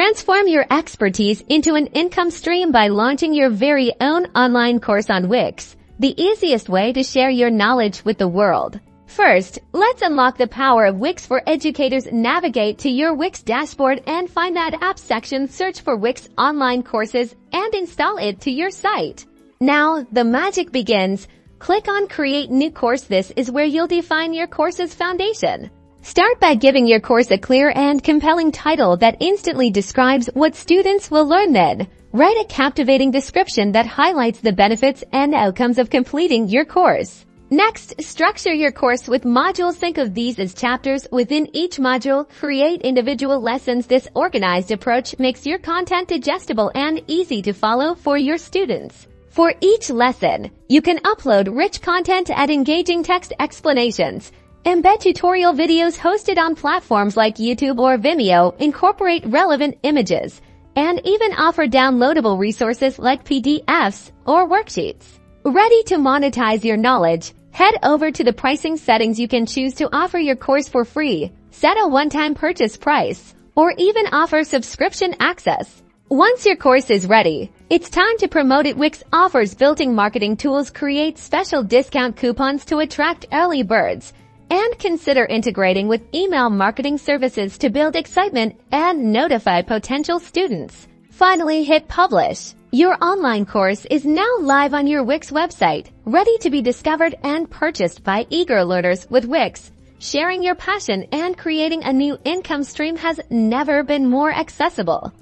Transform your expertise into an income stream by launching your very own online course on WIX, the easiest way to share your knowledge with the world. First, let's unlock the power of WIX for educators. Navigate to your WIX dashboard and find that Apps section, search for WIX online courses, and install it to your site. Now, the magic begins. Click on Create New Course. This is where you'll define your course's foundation. Start by giving your course a clear and compelling title that instantly describes what students will learn. Then, write a captivating description that highlights the benefits and outcomes of completing your course. Next, structure your course with modules. Think of these as chapters. Within each module, create individual lessons. This organized approach makes your content digestible and easy to follow for your students. For each lesson, you can upload rich content and engaging text explanations. Embed tutorial videos hosted on platforms like YouTube or Vimeo, incorporate relevant images, and even offer downloadable resources like PDFs or worksheets. Ready to monetize your knowledge? Head over to the pricing settings. You can choose to offer your course for free, set a one-time purchase price, or even offer subscription access. Once your course is ready, it's time to promote it. WIX offers built-in marketing tools. Create special discount coupons to attract early birds, and consider integrating with email marketing services to build excitement and notify potential students. Finally, hit publish. Your online course is now live on your WIX website, ready to be discovered and purchased by eager learners. With WIX, sharing your passion and creating a new income stream has never been more accessible.